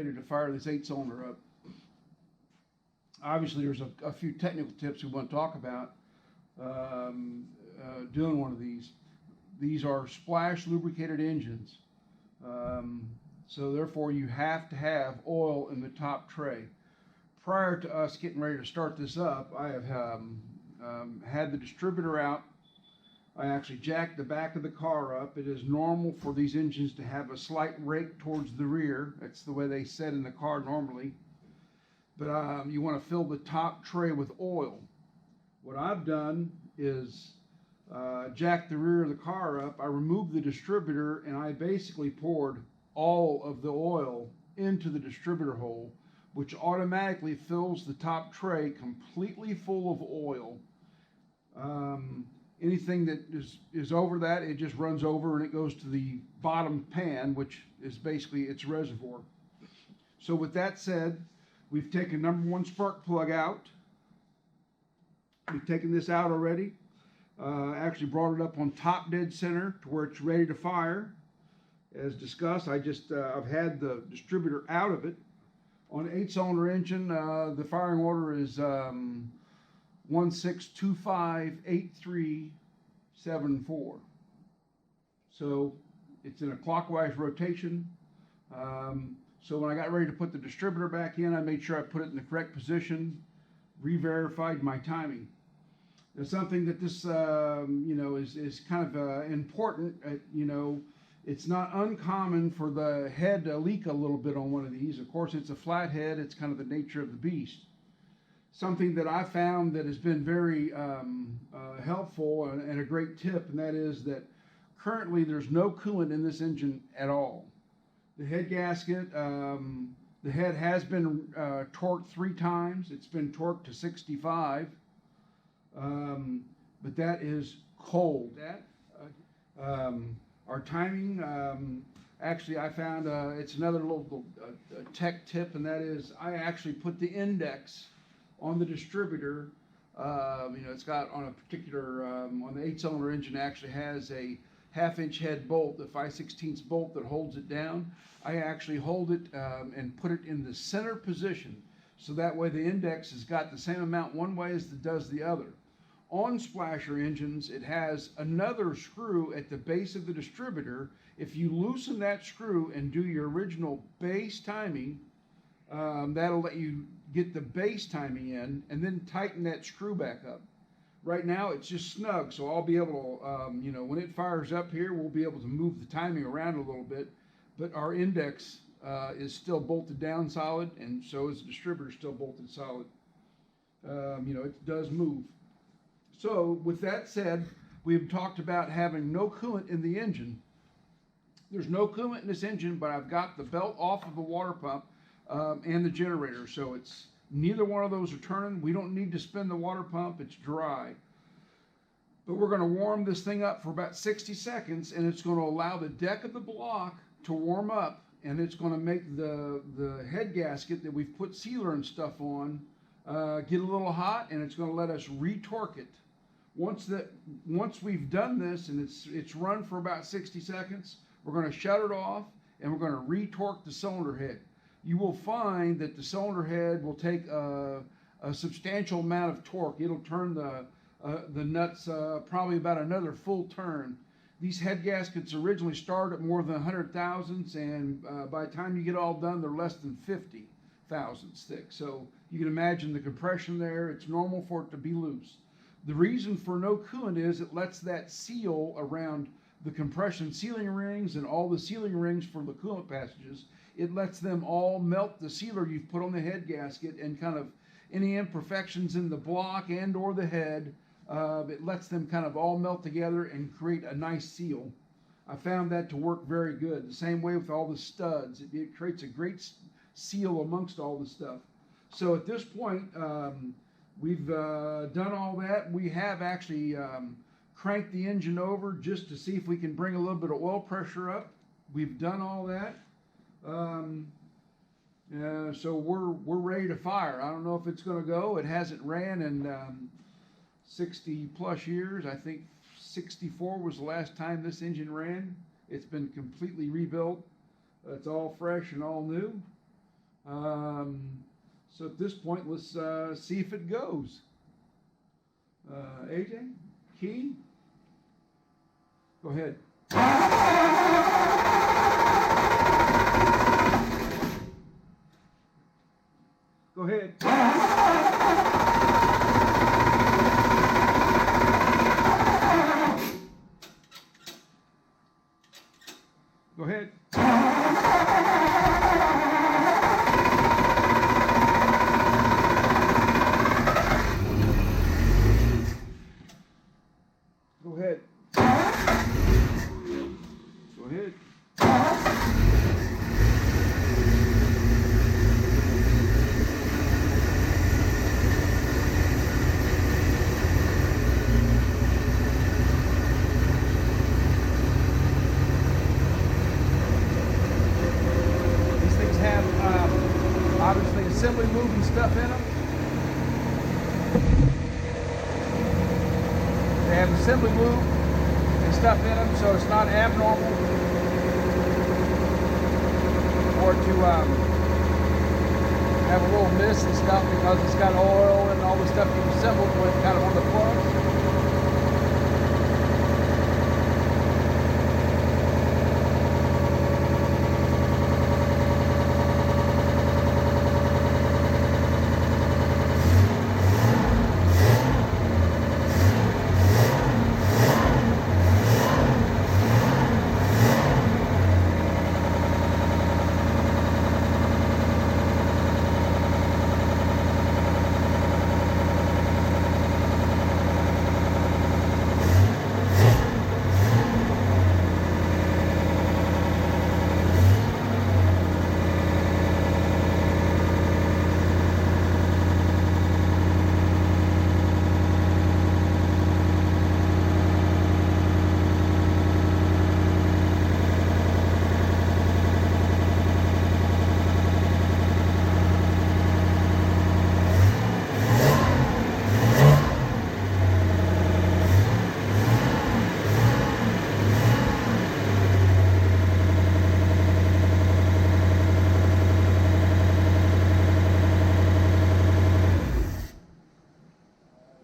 ready to fire this 8-cylinder up. Obviously, there's a few technical tips we want to talk about doing one of these. These are splash lubricated engines. So therefore you have to have oil in the top tray. Prior to us getting ready to start this up, I have had the distributor out. I actually jacked the back of the car up. It is normal for these engines to have a slight rake towards the rear. That's the way they set in the car normally. But you want to fill the top tray with oil. What I've done is jacked the rear of the car up. I removed the distributor and I basically poured all of the oil into the distributor hole, which automatically fills the top tray completely full of oil. Anything that is over that, it just runs over and it goes to the bottom pan, which is basically its reservoir. So with that said, we've taken number 1 spark plug out. We've taken this out already. Actually brought it up on top dead center to where it's ready to fire. As discussed, I've had the distributor out of it. On an 8-cylinder engine, the firing order is 16258374. So it's in a clockwise rotation. So when I got ready to put the distributor back in, I made sure I put it in the correct position, re-verified my timing. Now, something that this is kind of important. It's not uncommon for the head to leak a little bit on one of these. Of course, it's a flat head. It's kind of the nature of the beast. Something that I found that has been very helpful and a great tip, and that is that currently there's no coolant in this engine at all. The head gasket, the head has been torqued 3 times. It's been torqued to 65, but that is cold. Our timing, actually I found it's another little tech tip, and that is I actually put the index on the distributor. It's got on a particular, on the 8-cylinder engine actually has a 1/2-inch head bolt, the 5/16 bolt that holds it down. I actually hold it and put it in the center position, so that way the index has got the same amount one way as it does the other. On Splasher engines, it has another screw at the base of the distributor. If you loosen that screw and do your original base timing, that'll let you get the base timing in and then tighten that screw back up. Right now it's just snug, so I'll be able to, when it fires up here, we'll be able to move the timing around a little bit, but our index is still bolted down solid, and so is the distributor still bolted solid. It does move. So with that said, we've talked about having no coolant in the engine. There's no coolant in this engine, but I've got the belt off of the water pump and the generator, so it's neither one of those are turning. We don't need to spin the water pump. It's dry. But we're going to warm this thing up for about 60 seconds, and it's going to allow the deck of the block to warm up, and it's going to make the head gasket that we've put sealer and stuff on get a little hot, and it's going to let us retorque it. Once we've done this and it's run for about 60 seconds, we're going to shut it off, and we're going to retorque the cylinder head. You will find that the cylinder head will take a substantial amount of torque. It'll turn the nuts probably about another full turn. These head gaskets originally start at more than 100 thousandths, and by the time you get all done, they're less than 50 thousandths thick. So you can imagine the compression there. It's normal for it to be loose. The reason for no coolant is it lets that seal around the compression sealing rings and all the sealing rings for the coolant passages. It lets them all melt the sealer you've put on the head gasket, and kind of any imperfections in the block and or the head, it lets them kind of all melt together and create a nice seal. I found that to work very good. The same way with all the studs. It creates a great seal amongst all the stuff. So at this point, we've done all that. We have actually cranked the engine over just to see if we can bring a little bit of oil pressure up. We've done all that. So we're ready to fire. I don't know if it's going to go. It hasn't ran in 60 plus years. I think 64 was the last time this engine ran. It's been completely rebuilt. It's all fresh and all new. So at this point, let's see if it goes. AJ, key, go ahead. Go ahead. Go ahead. Go ahead. Go ahead. These things have obviously assembly moving stuff in them. They have assembly move and stuff in them, so it's not abnormal or to have a little miss and stuff because it's got oil and all the stuff you've assembled with kind of on the plugs.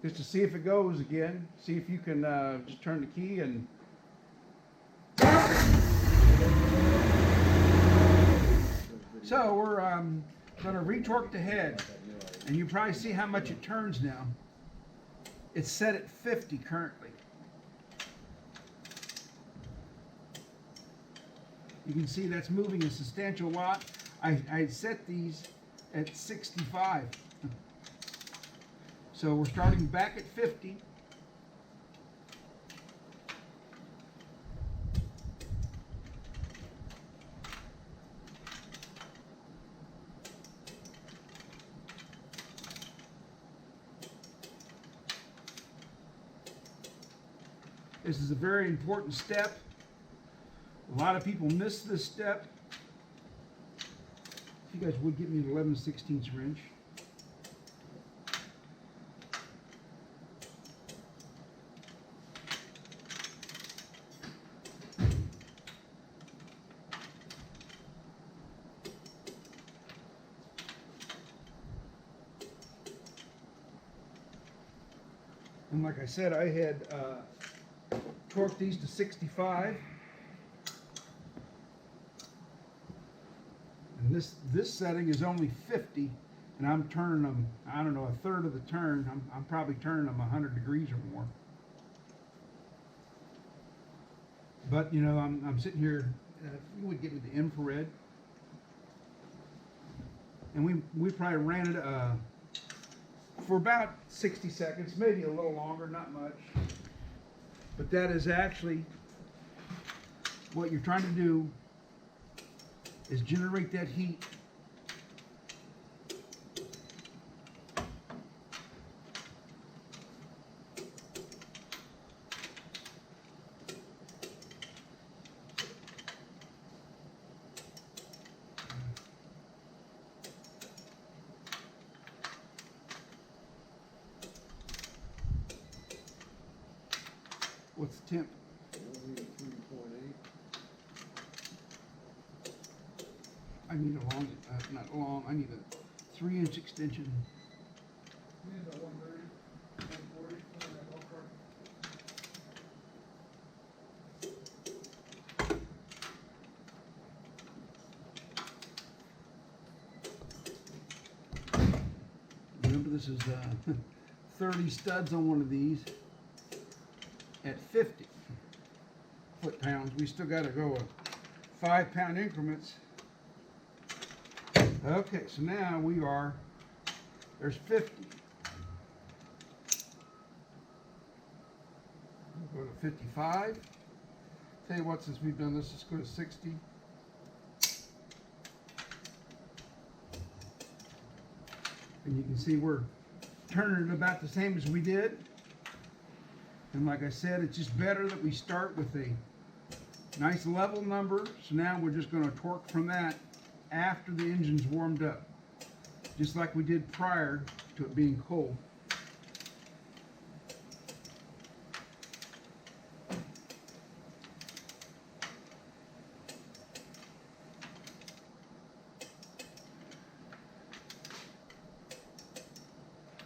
Just to see if it goes again. See if you can just turn the key and so we're going to retorque the head, and you probably see how much it turns now. It's set at 50 currently. You can see that's moving a substantial lot. I set these at 65. So we're starting back at 50. This is a very important step. A lot of people miss this step. If you guys would give me an 11/16 wrench. And like I said, I had torqued these to 65. And this setting is only 50, and I'm turning them, I don't know, a third of the turn. I'm probably turning them 100 degrees or more. But, you know, I'm sitting here, you would get me the infrared. And we probably ran it for about 60 seconds, maybe a little longer, not much. But that is actually what you're trying to do, is generate that heat. What's the temp? 3.8. I I need a long, not long, I need a 3-inch extension. Remember, this is 30 studs on one of these at 50 foot-pounds. We still got to go 5-pound increments. Okay, so now there's 50. We'll go to 55. Tell you what, since we've done this, let's go to 60. And you can see we're turning it about the same as we did. And like I said, it's just better that we start with a nice level number. So now we're just going to torque from that after the engine's warmed up, just like we did prior to it being cold.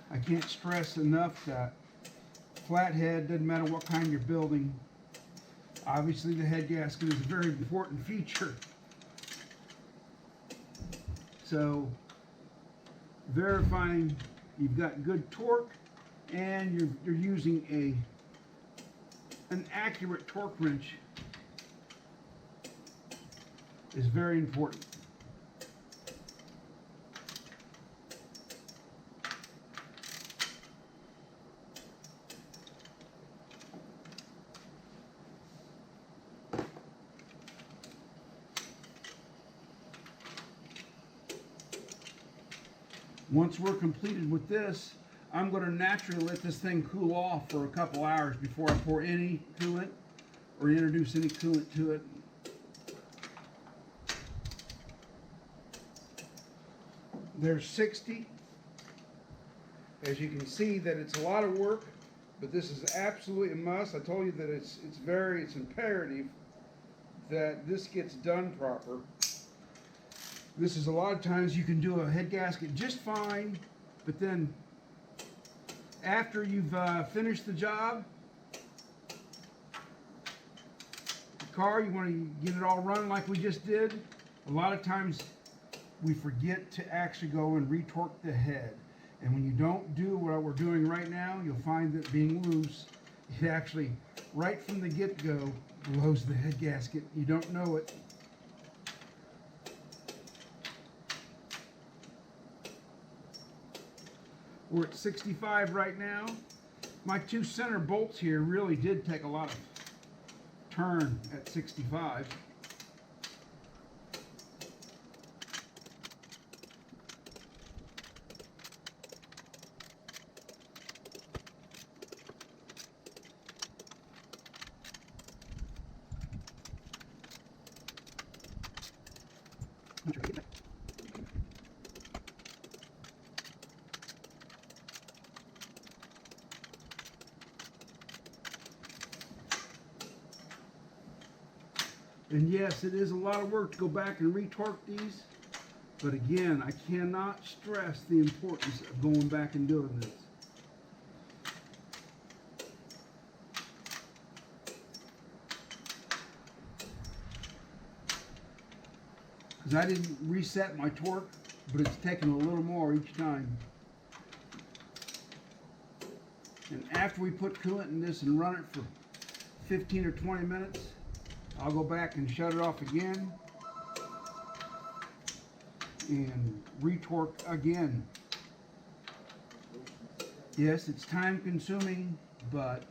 I can't stress enough that flathead, doesn't matter what kind you're building, obviously the head gasket is a very important feature. So verifying you've got good torque and you're using an accurate torque wrench is very important. Once we're completed with this, I'm going to naturally let this thing cool off for a couple hours before I pour any coolant or introduce any coolant to it. There's 60. As you can see, that it's a lot of work, but this is absolutely a must. I told you that it's imperative that this gets done proper. This is a lot of times you can do a head gasket just fine, but then after you've finished the job, the car, you want to get it all running like we just did. A lot of times we forget to actually go and retorque the head. And when you don't do what we're doing right now, you'll find that being loose, it actually, right from the get-go, blows the head gasket. You don't know it. We're at 65 right now. My 2 center bolts here really did take a lot of turn at 65. And yes, it is a lot of work to go back and retorque these, but again, I cannot stress the importance of going back and doing this. Because I didn't reset my torque, but it's taking a little more each time. And after we put coolant in this and run it for 15 or 20 minutes, I'll go back and shut it off again and retorque again. Yes, it's time consuming, but